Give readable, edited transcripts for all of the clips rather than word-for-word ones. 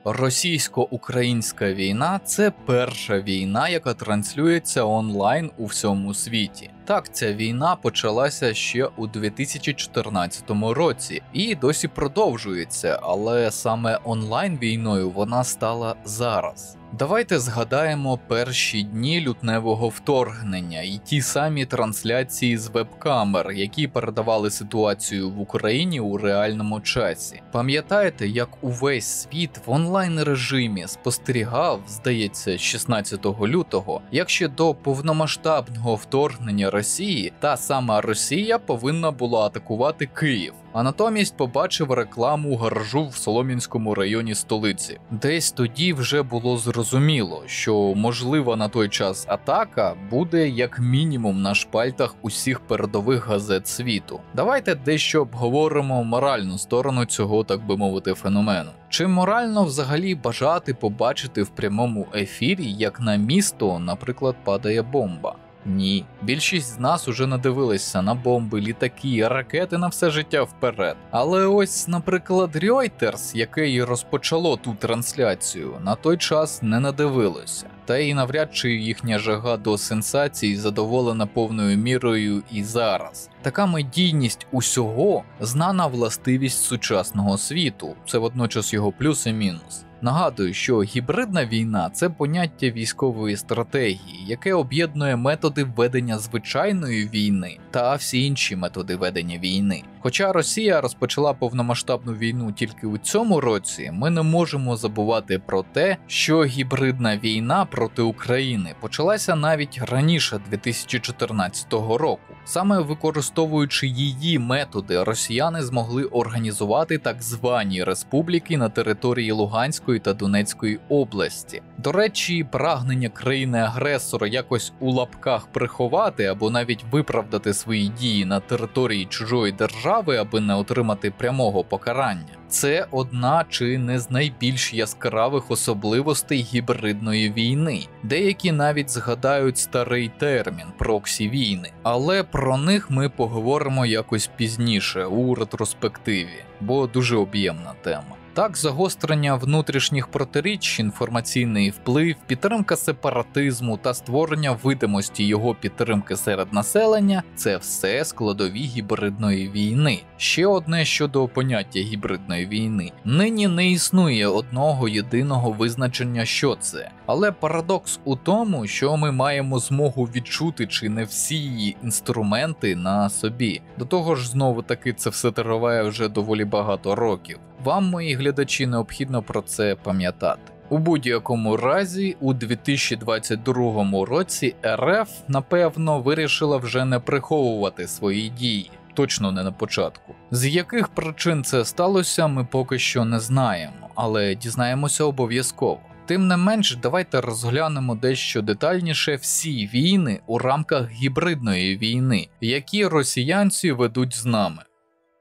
Російсько-українська війна – це перша війна, яка транслюється онлайн у всьому світі. Так, ця війна почалася ще у 2014 році і досі продовжується, але саме онлайн-війною вона стала зараз. Давайте згадаємо перші дні лютневого вторгнення і ті самі трансляції з веб-камер, які передавали ситуацію в Україні у реальному часі. Пам'ятаєте, як увесь світ в онлайн-режимі спостерігав, здається, 16 лютого, як ще до повномасштабного вторгнення Росії та сама Росія повинна була атакувати Київ, а натомість побачив рекламу гаражу в Солом'янському районі столиці. Десь тоді вже було зрозуміло, що можлива на той час атака буде як мінімум на шпальтах усіх передових газет світу. Давайте дещо обговоримо моральну сторону цього, так би мовити, феномену. Чи морально взагалі бажати побачити в прямому ефірі, як на місто, наприклад, падає бомба? Ні. Більшість з нас уже надивилися на бомби, літаки, ракети на все життя вперед. Але ось, наприклад, Reuters, яке і розпочало ту трансляцію, на той час не надивилося. Та і навряд чи їхня жага до сенсацій задоволена повною мірою і зараз. Така медійність усього – знана властивість сучасного світу, це водночас його плюс і мінус. Нагадую, що гібридна війна – це поняття військової стратегії, яке об'єднує методи ведення звичайної війни та всі інші методи ведення війни. Хоча Росія розпочала повномасштабну війну тільки у цьому році, ми не можемо забувати про те, що гібридна війна проти України почалася навіть раніше 2014 року. Саме використовуючи її методи, росіяни змогли організувати так звані республіки на території Луганської та Донецької області. До речі, прагнення країни-агресора якось у лапках приховати або навіть виправдати свої дії на території чужої держави, аби не отримати прямого покарання. Це одна чи не з найбільш яскравих особливостей гібридної війни. Деякі навіть згадають старий термін «проксі-війни», але про них ми поговоримо якось пізніше у ретроспективі, бо дуже об'ємна тема. Так, загострення внутрішніх протиріч, інформаційний вплив, підтримка сепаратизму та створення видимості його підтримки серед населення – це все складові гібридної війни. Ще одне щодо поняття гібридної війни. Нині не існує одного єдиного визначення, що це. Але парадокс у тому, що ми маємо змогу відчути чи не всі її інструменти на собі. До того ж, знову таки, це все триває вже доволі багато років. Вам, мої глядачі, необхідно про це пам'ятати. У будь-якому разі, у 2022 році РФ, напевно, вирішила вже не приховувати свої дії. Точно не на початку. З яких причин це сталося, ми поки що не знаємо, але дізнаємося обов'язково. Тим не менш, давайте розглянемо дещо детальніше всі війни у рамках гібридної війни, які росіянці ведуть з нами.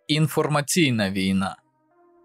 Інформаційна війна.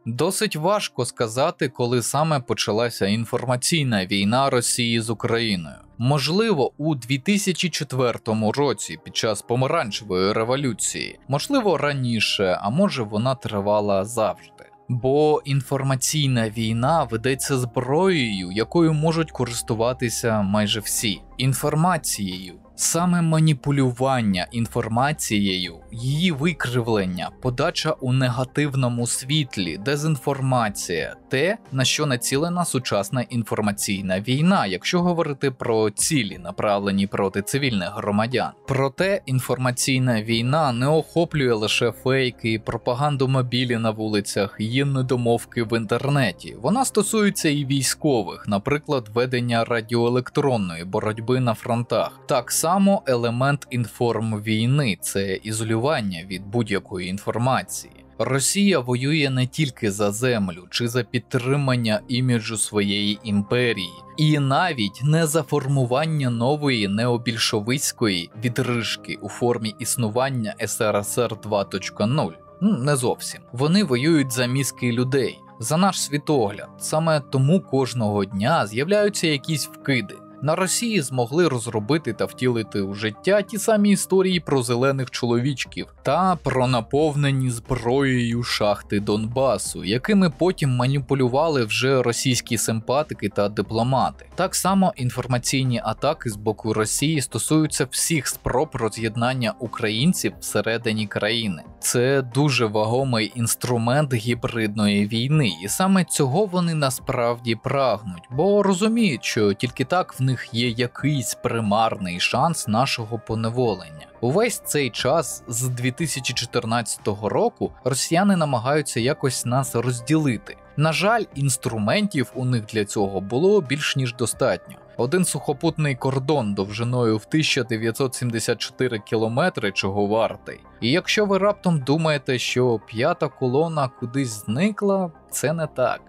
Досить важко сказати, коли саме почалася інформаційна війна Росії з Україною. Можливо, у 2004 році під час помаранчевої революції, можливо раніше, а може вона тривала завжди. Бо інформаційна війна ведеться зброєю, якою можуть користуватися майже всі. Інформацією. Саме маніпулювання інформацією, її викривлення, подача у негативному світлі, дезінформація – те, на що націлена сучасна інформаційна війна, якщо говорити про цілі, направлені проти цивільних громадян. Проте інформаційна війна не охоплює лише фейки, пропаганду мобілі на вулицях, її недомовки в інтернеті. Вона стосується і військових, наприклад, ведення радіоелектронної боротьби на фронтах. Так само елемент інформвійни – це ізолювання від будь-якої інформації. Росія воює не тільки за землю чи за підтримання іміджу своєї імперії, і навіть не за формування нової необільшовицької відрижки у формі існування СРСР 2.0. Не зовсім. Вони воюють за мізки людей, за наш світогляд. Саме тому кожного дня з'являються якісь вкиди. На Росії змогли розробити та втілити у життя ті самі історії про зелених чоловічків та про наповнені зброєю шахти Донбасу, якими потім маніпулювали вже російські симпатики та дипломати. Так само інформаційні атаки з боку Росії стосуються всіх спроб роз'єднання українців всередині країни. Це дуже вагомий інструмент гібридної війни, і саме цього вони насправді прагнуть, бо розуміють, що тільки так в них є якийсь примарний шанс нашого поневолення. Увесь цей час з 2014 року росіяни намагаються якось нас розділити. На жаль, інструментів у них для цього було більш ніж достатньо. Один сухопутний кордон довжиною в 1974 кілометри чого вартий. І якщо ви раптом думаєте, що п'ята колона кудись зникла, це не так.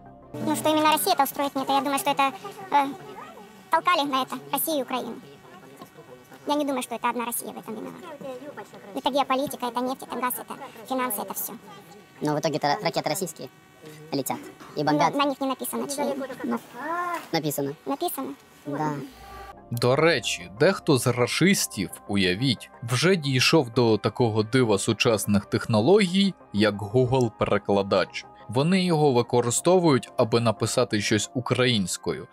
Ну, что именно Россия это устроит, нет, я думаю, что это толкали на это Россию и Украину. Я не думаю, что это одна Россия в этом виновата. Это геополитика, это нефть, это газ, это финансы, это все. Но в итоге ракеты российские летят и бомбят. На них не написано, чьи. Но Написано. написано. Да. До речі, дехто з рашистів, уявіть, вже дійшов до такого дива сучасних технологій, як Google-перекладач. Вони його використовують, аби написати щось українською.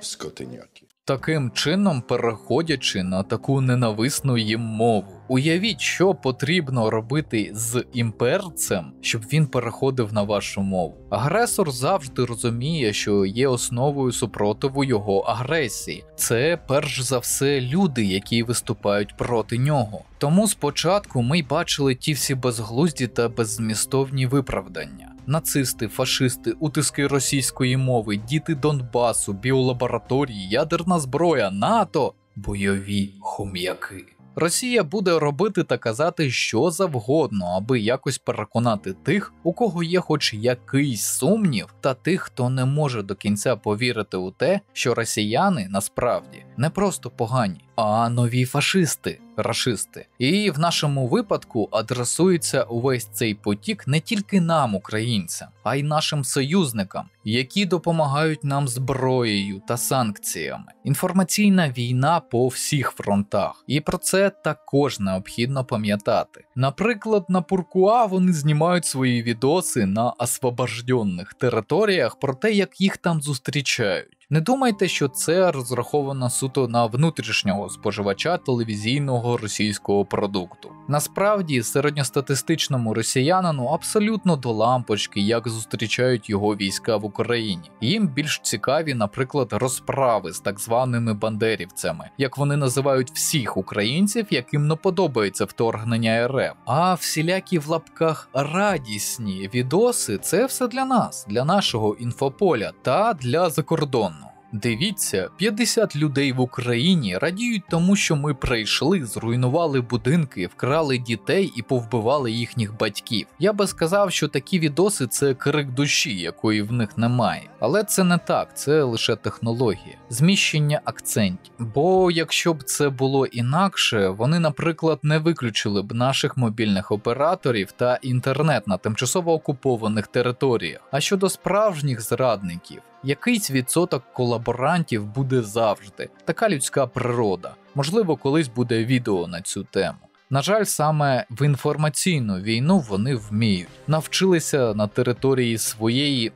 Скотиняки. Таким чином переходячи на таку ненависну їм мову. Уявіть, що потрібно робити з імперцем, щоб він переходив на вашу мову. Агресор завжди розуміє, що є основою супротиву його агресії. Це перш за все люди, які виступають проти нього. Тому спочатку ми й бачили ті всі безглузді та беззмістовні виправдання. Нацисти, фашисти, утиски російської мови, діти Донбасу, біолабораторії, ядерна зброя, НАТО – бойові хом'яки. Росія буде робити та казати що завгодно, аби якось переконати тих, у кого є хоч якийсь сумнів, та тих, хто не може до кінця повірити у те, що росіяни насправді не просто погані, а нові фашисти, рашисти. І в нашому випадку адресується увесь цей потік не тільки нам, українцям, а й нашим союзникам, які допомагають нам зброєю та санкціями. Інформаційна війна по всіх фронтах. І про це також необхідно пам'ятати. Наприклад, на Пуркуа вони знімають свої відоси на освобожденних територіях про те, як їх там зустрічають. Не думайте, що це розраховано суто на внутрішнього споживача телевізійного російського продукту. Насправді, середньостатистичному росіянину абсолютно до лампочки, як зустрічають його війська в Україні. Їм більш цікаві, наприклад, розправи з так званими бандерівцями, як вони називають всіх українців, яким не подобається вторгнення РФ. А всілякі в лапках радісні відоси – це все для нас, для нашого інфополя та для закордонного. Дивіться, 50 людей в Україні радіють тому, що ми прийшли, зруйнували будинки, вкрали дітей і повбивали їхніх батьків. Я би сказав, що такі відоси – це крик душі, якої в них немає. Але це не так, це лише технологія. Зміщення акцентів. Бо якщо б це було інакше, вони, наприклад, не виключили б наших мобільних операторів та інтернет на тимчасово окупованих територіях. А щодо справжніх зрадників, якийсь відсоток колаборантів буде завжди. Така людська природа. Можливо, колись буде відео на цю тему. На жаль, саме в інформаційну війну вони вміють. Навчилися на території своєї,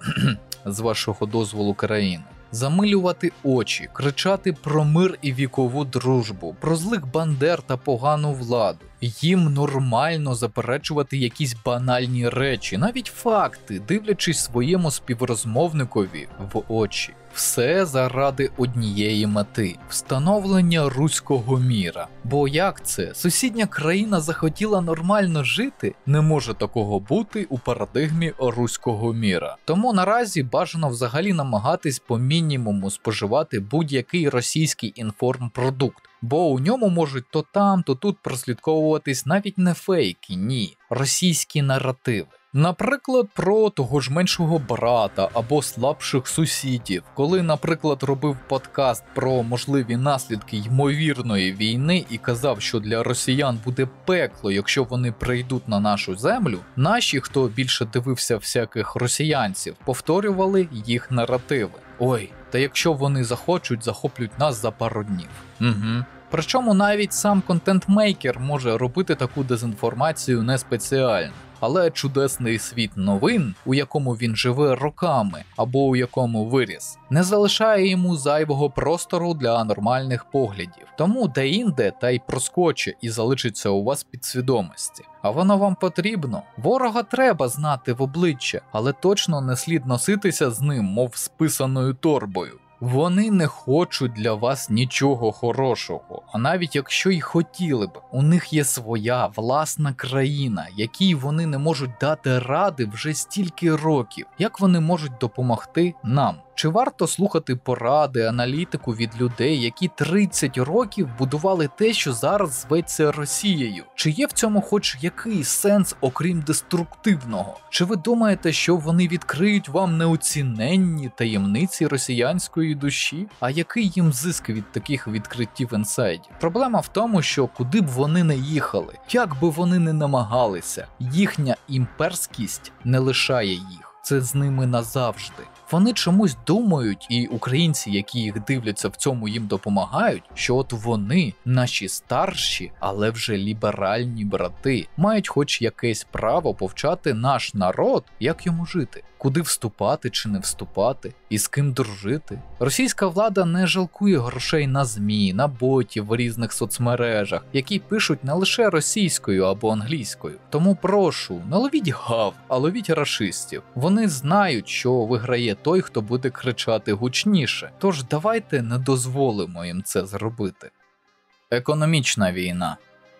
з вашого дозволу, країни. Замилювати очі, кричати про мир і вікову дружбу, про злих бандер та погану владу. Їм нормально заперечувати якісь банальні речі, навіть факти, дивлячись своєму співрозмовникові в очі. Все заради однієї мети – встановлення руського міра. Бо як це? Сусідня країна захотіла нормально жити? Не може такого бути у парадигмі руського міра. Тому наразі бажано взагалі намагатись по мінімуму споживати будь-який російський інформпродукт. Бо у ньому можуть то там, то тут прослідковуватись навіть не фейки, ні, російські наративи. Наприклад, про того ж меншого брата або слабших сусідів. Коли, наприклад, робив подкаст про можливі наслідки ймовірної війни і казав, що для росіян буде пекло, якщо вони прийдуть на нашу землю, наші, хто більше дивився всяких росіянців, повторювали їх наративи. Ой, Та якщо вони захочуть, захоплять нас за пару днів. Угу. Причому навіть сам контент-мейкер може робити таку дезінформацію не спеціально. Але чудесний світ новин, у якому він живе роками або у якому виріс, не залишає йому зайвого простору для нормальних поглядів. Тому де-інде та й проскоче і залишиться у вас підсвідомості. А воно вам потрібно? Ворога треба знати в обличчя, але точно не слід носитися з ним, мов з писаною торбою. Вони не хочуть для вас нічого хорошого, а навіть якщо й хотіли б, у них є своя власна країна, якій вони не можуть дати ради вже стільки років. Як вони можуть допомогти нам? Чи варто слухати поради, аналітику від людей, які 30 років будували те, що зараз зветься Росією? Чи є в цьому хоч якийсь сенс, окрім деструктивного? Чи ви думаєте, що вони відкриють вам неоціненні таємниці росіянської душі? А який їм зиск від таких відкриттів інсайдів? Проблема в тому, що куди б вони не їхали, як би вони не намагалися, їхня імперськість не лишає їх. Це з ними назавжди. Вони чомусь думають, і українці, які їх дивляться, в цьому їм допомагають, що от вони, наші старші, але вже ліберальні брати, мають хоч якесь право повчати наш народ, як йому жити, куди вступати чи не вступати, і з ким дружити. Російська влада не жалкує грошей на ЗМІ, на ботів в різних соцмережах, які пишуть не лише російською або англійською. Тому прошу, не ловіть гав, а ловіть рашистів. Вони знають, що виграє той, хто буде кричати гучніше. Тож давайте не дозволимо їм це зробити. Економічна війна.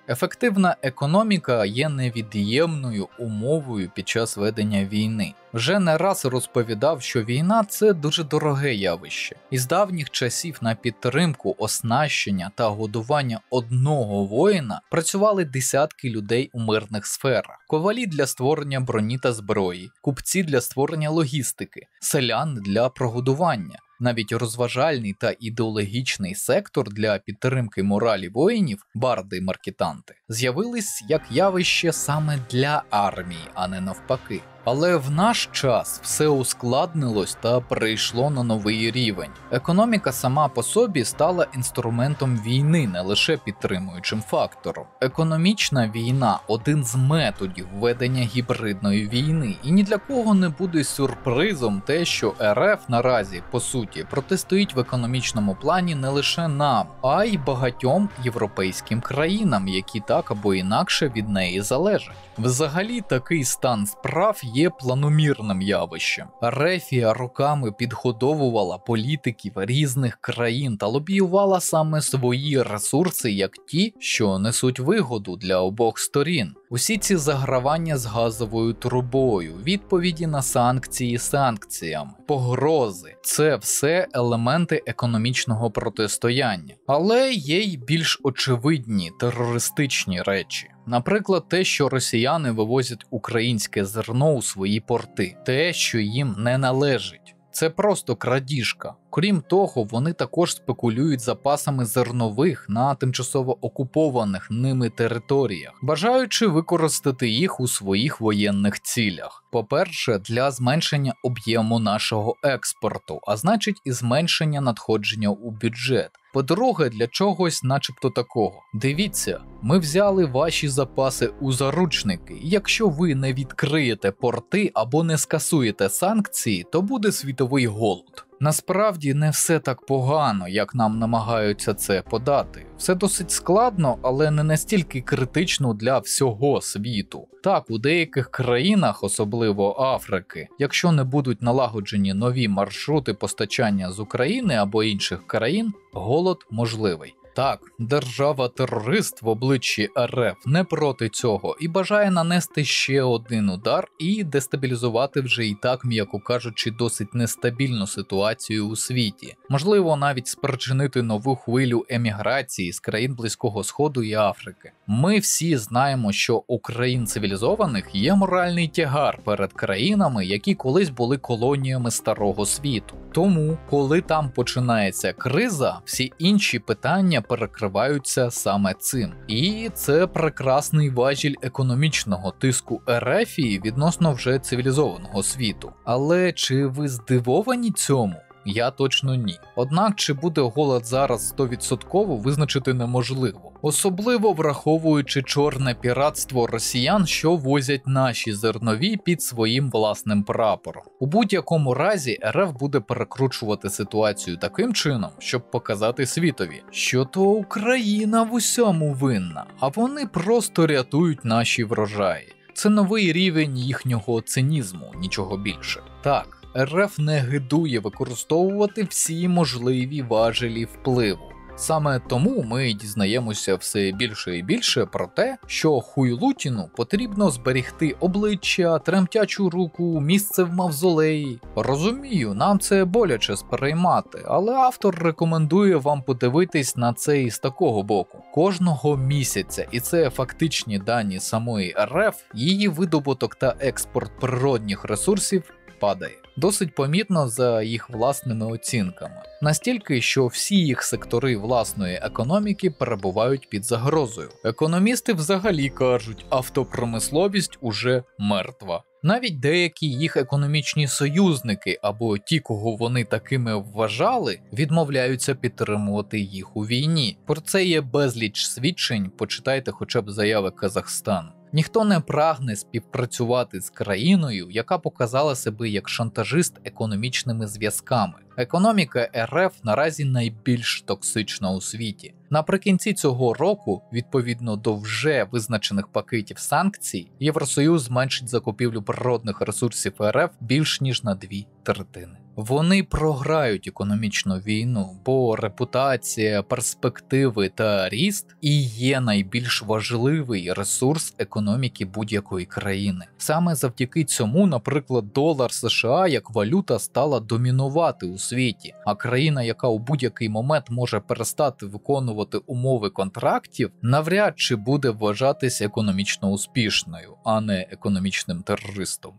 Ефективна економіка є невід'ємною умовою під час ведення війни. Вже не раз розповідав, що війна – це дуже дороге явище. Із давніх часів на підтримку, оснащення та годування одного воїна працювали десятки людей у мирних сферах. Ковалі для створення броні та зброї, купці для створення логістики, селяни для прогодування. Навіть розважальний та ідеологічний сектор для підтримки моралі воїнів, барди й маркетанти, з'явились як явище саме для армії, а не навпаки. Але в наш час все ускладнилось та перейшло на новий рівень. Економіка сама по собі стала інструментом війни, не лише підтримуючим фактором. Економічна війна – один з методів ведення гібридної війни, і ні для кого не буде сюрпризом те, що РФ наразі, по суті, протистоїть в економічному плані не лише нам, а й багатьом європейським країнам, які так або інакше від неї залежать. Взагалі, такий стан справ є планомірним явищем. Рефія роками підгодовувала політиків різних країн та лобіювала саме свої ресурси як ті, що несуть вигоду для обох сторін. Усі ці загравання з газовою трубою, відповіді на санкції санкціями, погрози – це все елементи економічного протистояння. Але є й більш очевидні терористичні речі. Наприклад, те, що росіяни вивозять українське зерно у свої порти, те, що їм не належить. Це просто крадіжка. Крім того, вони також спекулюють запасами зернових на тимчасово окупованих ними територіях, бажаючи використати їх у своїх воєнних цілях. По-перше, для зменшення об'єму нашого експорту, а значить і зменшення надходження у бюджет. По-друге, для чогось начебто такого. Дивіться, ми взяли ваші запаси у заручники, і якщо ви не відкриєте порти або не скасуєте санкції, то буде світовий голод. Насправді не все так погано, як нам намагаються це подати. Все досить складно, але не настільки критично для всього світу. Так, у деяких країнах, особливо Африки, якщо не будуть налагоджені нові маршрути постачання з України або інших країн, голод можливий. Так, держава-терорист в обличчі РФ не проти цього і бажає нанести ще один удар і дестабілізувати вже і так, м'яко кажучи, досить нестабільну ситуацію у світі. Можливо, навіть спричинити нову хвилю еміграції з країн Близького Сходу і Африки. Ми всі знаємо, що у країн цивілізованих є моральний тягар перед країнами, які колись були колоніями Старого Світу. Тому, коли там починається криза, всі інші питання перекриваються саме цим. І це прекрасний важіль економічного тиску РФ відносно вже цивілізованого світу. Але чи ви здивовані цьому? Я точно ні. Однак, чи буде голод зараз 100% визначити неможливо. Особливо враховуючи чорне піратство росіян, що возять наші зернові під своїм власним прапором. У будь-якому разі РФ буде перекручувати ситуацію таким чином, щоб показати світові, що то Україна в усьому винна, а вони просто рятують наші врожаї. Це новий рівень їхнього цинізму, нічого більше. Так, РФ не гидує використовувати всі можливі важелі впливу. Саме тому ми дізнаємося все більше і більше про те, що Хуйлутіну потрібно зберегти обличчя, тремтячу руку, місце в мавзолеї. Розумію, нам це боляче сприймати, але автор рекомендує вам подивитись на це із такого боку. Кожного місяця, і це фактичні дані самої РФ, її видобуток та експорт природних ресурсів падає. Досить помітно за їх власними оцінками. Настільки, що всі їх сектори власної економіки перебувають під загрозою. Економісти взагалі кажуть, автопромисловість уже мертва. Навіть деякі їх економічні союзники, або ті, кого вони такими вважали, відмовляються підтримувати їх у війні. Про це є безліч свідчень, почитайте хоча б заяви Казахстану. Ніхто не прагне співпрацювати з країною, яка показала себе як шантажист економічними зв'язками. Економіка РФ наразі найбільш токсична у світі. Наприкінці цього року, відповідно до вже визначених пакетів санкцій, Євросоюз зменшить закупівлю природних ресурсів РФ більш ніж на 2/3. Вони програють економічну війну, бо репутація, перспективи та ріст і є найбільш важливий ресурс економіки будь-якої країни. Саме завдяки цьому, наприклад, долар США як валюта стала домінувати у світі, а країна, яка у будь-який момент може перестати виконувати умови контрактів, навряд чи буде вважатися економічно успішною, а не економічним терористом.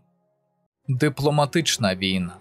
Дипломатична війна.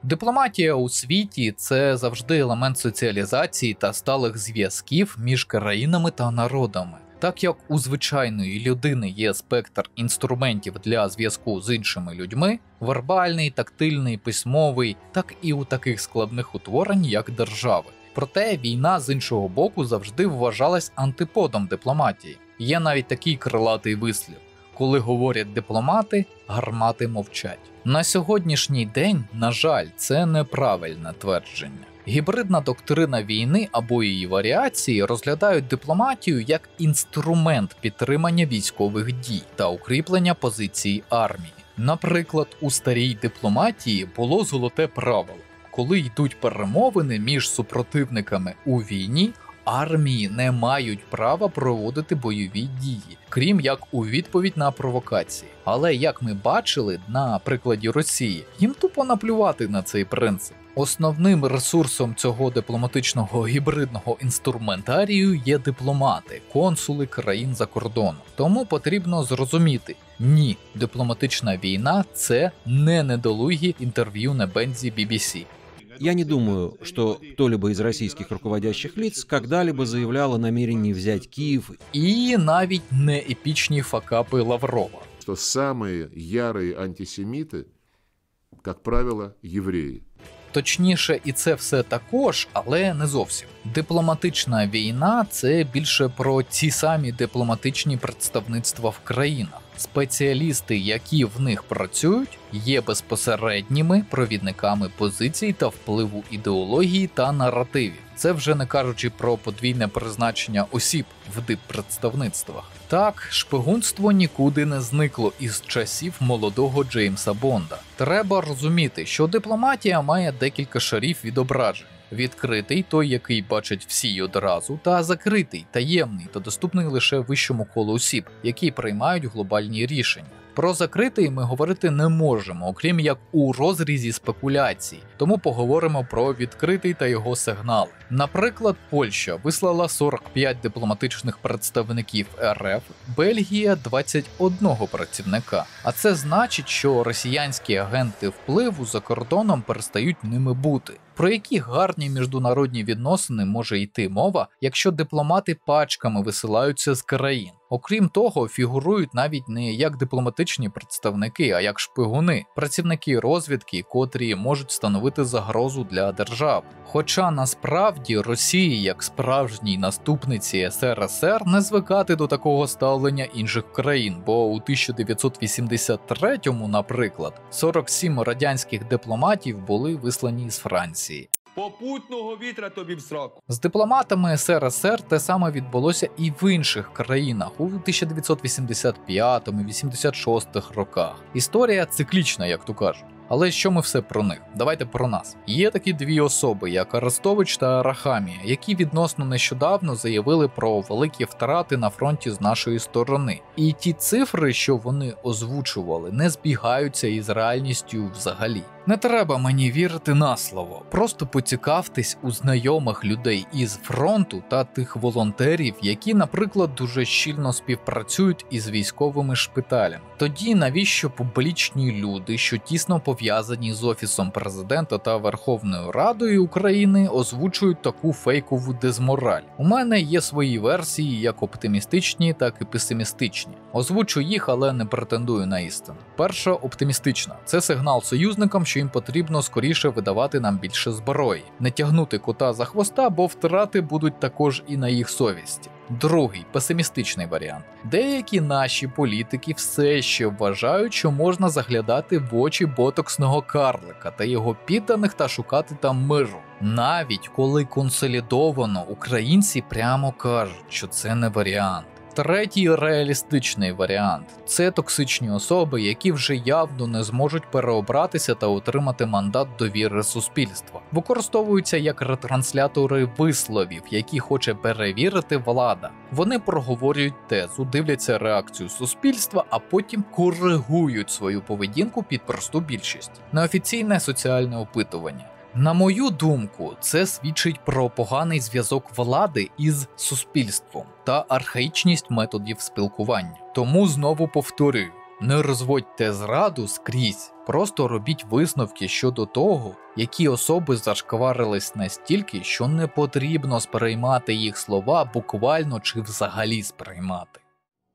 Дипломатія у світі – це завжди елемент соціалізації та сталих зв'язків між країнами та народами. Так як у звичайної людини є спектр інструментів для зв'язку з іншими людьми – вербальний, тактильний, письмовий, так і у таких складних утворень, як держави. Проте війна з іншого боку завжди вважалась антиподом дипломатії. Є навіть такий крилатий вислів: коли говорять дипломати, гармати мовчать. На сьогоднішній день, на жаль, це неправильне твердження. Гібридна доктрина війни або її варіації розглядають дипломатію як інструмент підтримання військових дій та укріплення позицій армії. Наприклад, у старій дипломатії було золоте правило: коли йдуть перемовини між супротивниками у війні, армії не мають права проводити бойові дії, крім як у відповідь на провокації. Але, як ми бачили на прикладі Росії, їм тупо наплювати на цей принцип. Основним ресурсом цього дипломатичного гібридного інструментарію є дипломати, консули країн за кордоном. Тому потрібно зрозуміти: ні, дипломатична війна – це не недолугі інтерв'ю на бензі BBC. Я не думаю, что кто-либо из российских руководящих лиц когда-либо заявлял о намерении взять Киев. І навіть не епічні факапи Лаврова. Что самые ярые антисемиты, как правило, евреи. Точніше, і це все також, але не зовсім. Дипломатична війна – це більше про ці самі дипломатичні представництва в країнах. Спеціалісти, які в них працюють, є безпосередніми провідниками позицій та впливу ідеології та наративів. Це вже не кажучи про подвійне призначення осіб в диппредставництвах. Так, шпигунство нікуди не зникло із часів молодого Джеймса Бонда. Треба розуміти, що дипломатія має декілька шарів відображень. Відкритий, той, який бачать всі й одразу, та закритий, таємний та доступний лише вищому колу осіб, які приймають глобальні рішення. Про закритий ми говорити не можемо, окрім як у розрізі спекуляцій, тому поговоримо про відкритий та його сигнали. Наприклад, Польща вислала 45 дипломатичних представників РФ, Бельгія – 21 працівника. А це значить, що росіянські агенти впливу за кордоном перестають ними бути. Про які гарні міжнародні відносини може йти мова, якщо дипломати пачками висилаються з країн? Окрім того, фігурують навіть не як дипломатичні представники, а як шпигуни, працівники розвідки, котрі можуть становити загрозу для держав. Хоча насправді Росії, як справжній наступниці СРСР, не звикати до такого ставлення інших країн, бо у 1983-му, наприклад, 47 радянських дипломатів були вислані з Франції. Попутного вітра тобі в сраку. З дипломатами СРСР те саме відбулося і в інших країнах у 1985-86 роках. Історія циклічна, як то кажуть. Але що ми все про них? Давайте про нас. Є такі дві особи, як Арестович та Арахамія, які відносно нещодавно заявили про великі втрати на фронті з нашої сторони. І ті цифри, що вони озвучували, не збігаються із реальністю взагалі. Не треба мені вірити на слово, просто поцікавтесь у знайомих людей із фронту та тих волонтерів, які, наприклад, дуже щільно співпрацюють із військовими шпиталями. Тоді навіщо публічні люди, що тісно пов'язані з Офісом Президента та Верховною Радою України, озвучують таку фейкову дезмораль? У мене є свої версії, як оптимістичні, так і песимістичні. Озвучу їх, але не претендую на істину. Перша оптимістична – це сигнал союзникам, що їм потрібно скоріше видавати нам більше зброї, не тягнути кота за хвоста, бо втрати будуть також і на їх совісті. Другий, песимістичний варіант. Деякі наші політики все ще вважають, що можна заглядати в очі ботоксного карлика та його підданих та шукати там миру. Навіть коли консолідовано українці прямо кажуть, що це не варіант. Третій реалістичний варіант – це токсичні особи, які вже явно не зможуть переобратися та отримати мандат довіри суспільства. Використовуються як ретранслятори висловів, які хоче перевірити влада. Вони проговорюють тезу, дивляться реакцію суспільства, а потім коригують свою поведінку під просту більшість. Неофіційне соціальне опитування. На мою думку, це свідчить про поганий зв'язок влади із суспільством та архаїчність методів спілкування. Тому знову повторюю, не розводьте зраду скрізь, просто робіть висновки щодо того, які особи зашкварились настільки, що не потрібно сприймати їх слова буквально чи взагалі сприймати.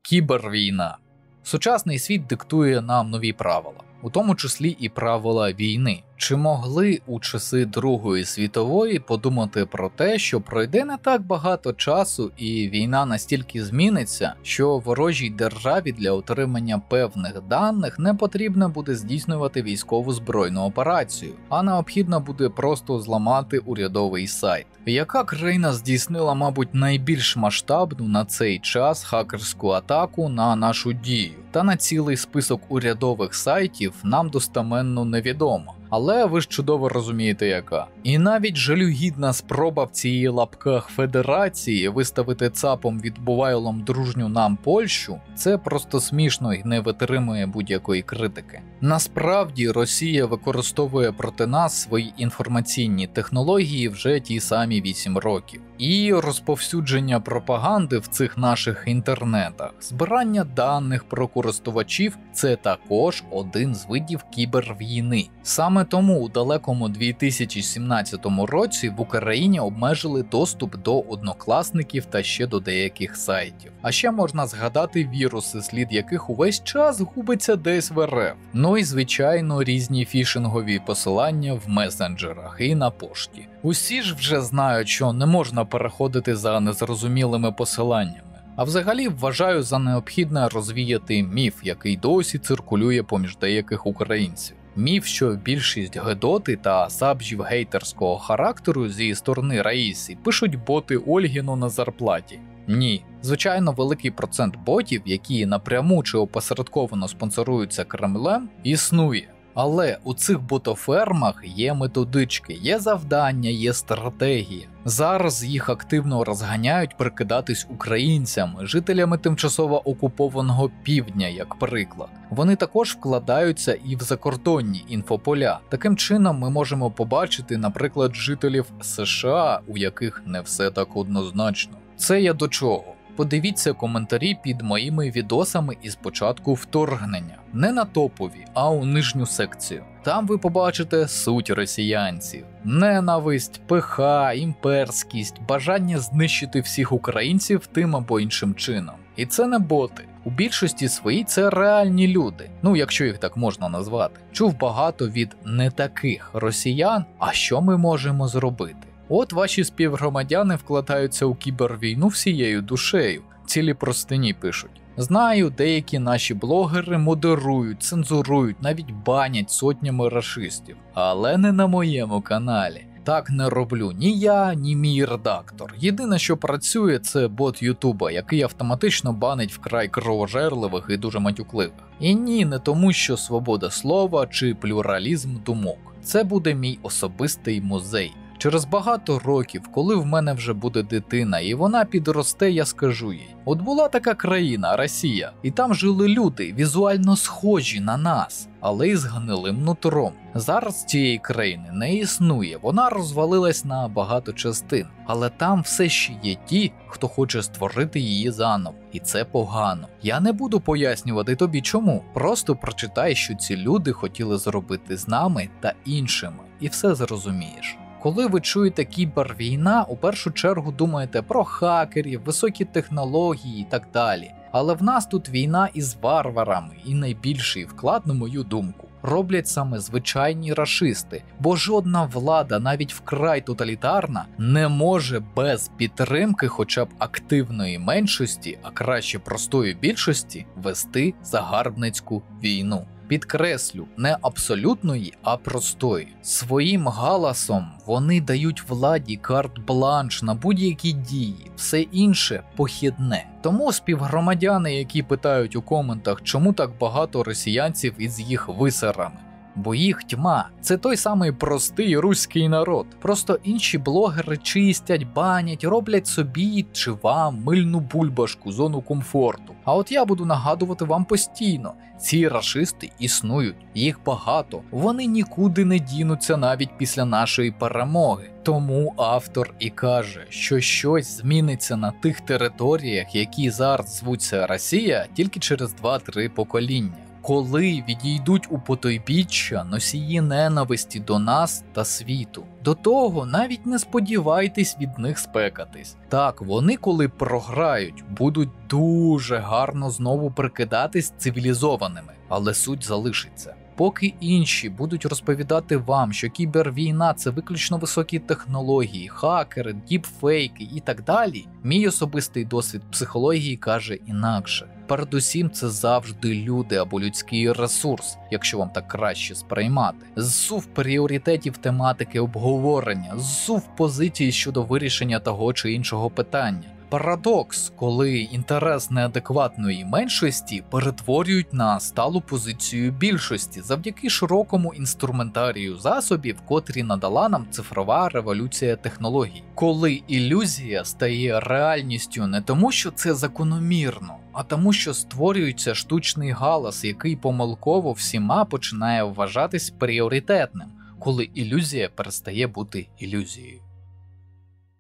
Кібервійна. Сучасний світ диктує нам нові правила, у тому числі і правила війни. Чи могли у часи Другої світової подумати про те, що пройде не так багато часу і війна настільки зміниться, що ворожій державі для отримання певних даних не потрібно буде здійснювати військову збройну операцію, а необхідно буде просто зламати урядовий сайт? Яка країна здійснила, мабуть, найбільш масштабну на цей час хакерську атаку на нашу дію? Та на цілий список урядових сайтів нам достеменно невідомо. Але ви ж чудово розумієте яка. І навіть жалюгідна спроба в цій лапках федерації виставити ЦАПом відбувайлом дружню нам Польщу – це просто смішно і не витримує будь-якої критики. Насправді Росія використовує проти нас свої інформаційні технології вже ті самі 8 років. І розповсюдження пропаганди в цих наших інтернетах, збирання даних про користувачів – це також один з видів кібервійни. Саме тому у далекому 2017 році в Україні обмежили доступ до однокласників та ще до деяких сайтів. А ще можна згадати віруси, слід яких увесь час губиться десь в РФ. Ну і звичайно різні фішингові посилання в месенджерах і на пошті. Усі ж вже знають, що не можна переходити за незрозумілими посиланнями. А взагалі вважаю за необхідне розвіяти міф, який досі циркулює поміж деяких українців. Міф, що більшість гедоти та сабжів гейтерського характеру зі сторони Раїсі пишуть боти Ольгіну на зарплаті. Ні. Звичайно, великий процент ботів, які напряму чи опосередковано спонсоруються Кремлем, існує. Але у цих ботофермах є методички, є завдання, є стратегія. Зараз їх активно розганяють прикидатись українцями, жителями тимчасово окупованого півдня, як приклад. Вони також вкладаються і в закордонні інфополя. Таким чином ми можемо побачити, наприклад, жителів США, у яких не все так однозначно. Це я до чого? Подивіться коментарі під моїми відосами із початку вторгнення. Не на топові, а у нижню секцію. Там ви побачите суть росіянців. Ненависть, пиха, імперськість, бажання знищити всіх українців тим або іншим чином. І це не боти. У більшості своїй це реальні люди, ну якщо їх так можна назвати. Чув багато від не таких росіян, а що ми можемо зробити? От ваші співгромадяни вкладаються у кібервійну всією душею, цілі простині пишуть. Знаю, деякі наші блогери модерують, цензурують, навіть банять сотнями рашистів, але не на моєму каналі. Так не роблю ні я, ні мій редактор. Єдине, що працює, це бот Ютуба, який автоматично банить вкрай кровожерливих і дуже матюкливих. І ні, не тому, що свобода слова чи плюралізм думок. Це буде мій особистий музей. Через багато років, коли в мене вже буде дитина і вона підросте, я скажу їй: от була така країна, Росія, і там жили люди, візуально схожі на нас, але із гнилим нутром. Зараз цієї країни не існує, вона розвалилась на багато частин, але там все ще є ті, хто хоче створити її заново, і це погано. Я не буду пояснювати тобі чому, просто прочитай, що ці люди хотіли зробити з нами та іншими, і все зрозумієш. Коли ви чуєте кібервійна, у першу чергу думаєте про хакерів, високі технології і так далі. Але в нас тут війна із варварами, і найбільший вклад, на мою думку, роблять саме звичайні рашисти, бо жодна влада, навіть вкрай тоталітарна, не може без підтримки хоча б активної меншості, а краще простої більшості, вести загарбницьку війну. Підкреслю, не абсолютної, а простої. Своїм галасом вони дають владі карт-бланш на будь-які дії, все інше – похідне. Тому співгромадяни, які питають у коментах, чому так багато росіянців із їх висерами. Бо їх тьма – це той самий простий руський народ. Просто інші блогери чистять, банять, роблять собі чи вам мильну бульбашку, зону комфорту. А от я буду нагадувати вам постійно, ці рашисти існують, їх багато, вони нікуди не дінуться навіть після нашої перемоги. Тому автор і каже, що щось зміниться на тих територіях, які зараз звуться Росія, тільки через 2-3 покоління. Коли відійдуть у потойбіччя носії ненависті до нас та світу. До того навіть не сподівайтесь від них спекатись. Так, вони коли програють, будуть дуже гарно знову прикидатись цивілізованими, але суть залишиться. Поки інші будуть розповідати вам, що кібервійна – це виключно високі технології, хакери, діпфейки і так далі, мій особистий досвід психології каже інакше. Передусім це завжди люди або людський ресурс, якщо вам так краще сприймати. Зсув пріоритетів тематики обговорення, зсув позиції щодо вирішення того чи іншого питання. Парадокс, коли інтерес неадекватної меншості перетворюють на сталу позицію більшості завдяки широкому інструментарію засобів, котрі надала нам цифрова революція технологій. Коли ілюзія стає реальністю не тому, що це закономірно, а тому, що створюється штучний галас, який помилково всіма починає вважатись пріоритетним, коли ілюзія перестає бути ілюзією.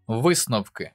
Висновки.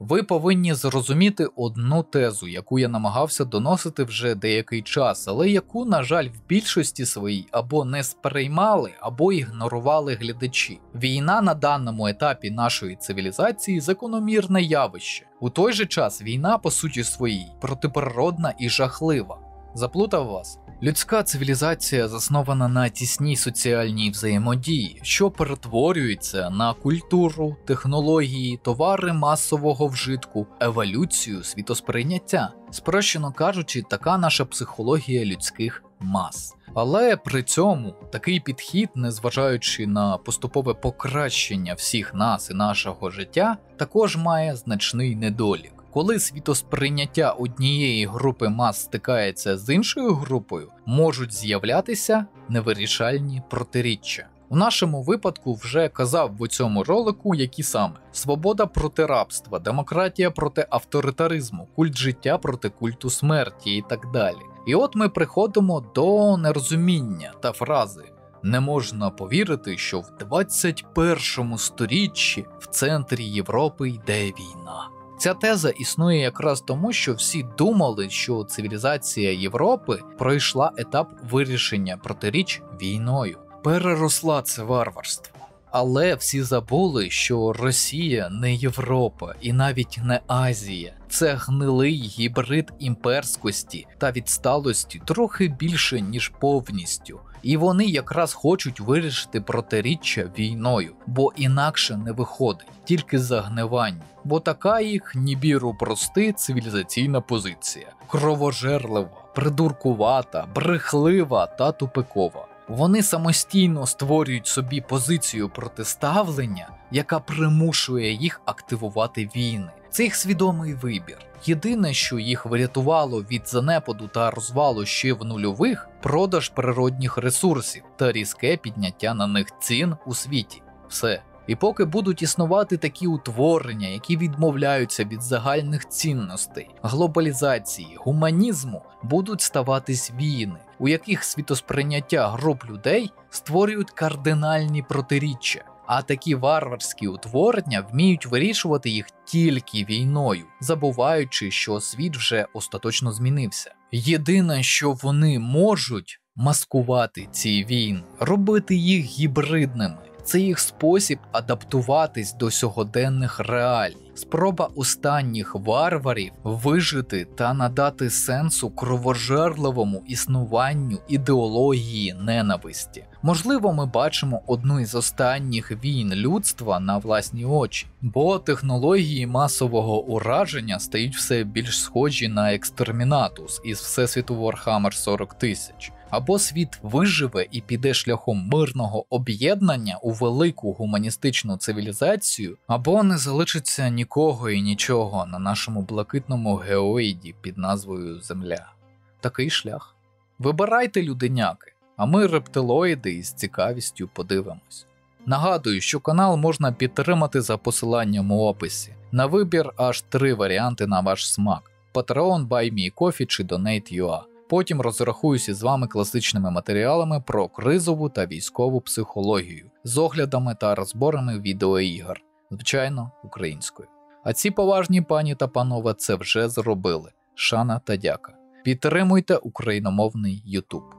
Ви повинні зрозуміти одну тезу, яку я намагався доносити вже деякий час, але яку, на жаль, в більшості своїй або не сприймали, або ігнорували глядачі. Війна на даному етапі нашої цивілізації – закономірне явище. У той же час війна, по суті своїй, протиприродна і жахлива. Заплутав вас? Людська цивілізація заснована на тісній соціальній взаємодії, що перетворюється на культуру, технології, товари масового вжитку, еволюцію світосприйняття. Спрощено кажучи, така наша психологія людських мас. Але при цьому такий підхід, незважаючи на поступове покращення всіх нас і нашого життя, також має значний недолік. Коли світосприйняття однієї групи мас стикається з іншою групою, можуть з'являтися невирішальні протиріччя. У нашому випадку вже казав в цьому ролику, які саме: свобода проти рабства, демократія проти авторитаризму, культ життя проти культу смерті і так далі. І от ми приходимо до нерозуміння та фрази: не можна повірити, що в 21 сторіччі в центрі Європи йде війна. Ця теза існує якраз тому, що всі думали, що цивілізація Європи пройшла етап вирішення протиріч війною. Переросла це варварство. Але всі забули, що Росія не Європа і навіть не Азія. Це гнилий гібрид імперськості та відсталості трохи більше, ніж повністю. І вони якраз хочуть вирішити протиріччя війною, бо інакше не виходить, тільки загнивання. Бо така їх нібіру прости цивілізаційна позиція. Кровожерлива, придуркувата, брехлива та тупикова. Вони самостійно створюють собі позицію протиставлення, яка примушує їх активувати війни. Це їх свідомий вибір. Єдине, що їх врятувало від занепаду та розвалу ще в нульових – продаж природних ресурсів та різке підняття на них цін у світі. Все. І поки будуть існувати такі утворення, які відмовляються від загальних цінностей, глобалізації, гуманізму, будуть ставатись війни, у яких світосприйняття груп людей створюють кардинальні протиріччя. А такі варварські утворення вміють вирішувати їх тільки війною, забуваючи, що світ вже остаточно змінився. Єдине, що вони можуть – маскувати ці війни, робити їх гібридними. Це їх спосіб адаптуватись до сьогоденних реалій. Спроба останніх варварів вижити та надати сенсу кровожерливому існуванню ідеології ненависті. Можливо, ми бачимо одну із останніх війн людства на власні очі, бо технології масового ураження стають все більш схожі на екстермінатус із всесвіту Warhammer 40 тисяч. Або світ виживе і піде шляхом мирного об'єднання у велику гуманістичну цивілізацію, або не залишиться нікого і нічого на нашому блакитному геоїді під назвою Земля. Такий шлях. Вибирайте, люденяки, а ми, рептилоїди, із цікавістю подивимось. Нагадую, що канал можна підтримати за посиланням у описі. На вибір аж 3 варіанти на ваш смак: Patreon, BuyMeCoffee чи Donate.ua. Потім розрахуюся з вами класичними матеріалами про кризову та військову психологію, з оглядами та розборами відеоігр, звичайно, українською. А ці поважні пані та панове це вже зробили. Шана та дяка. Підтримуйте україномовний YouTube.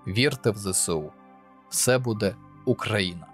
Вірте в ЗСУ. Все буде Україна.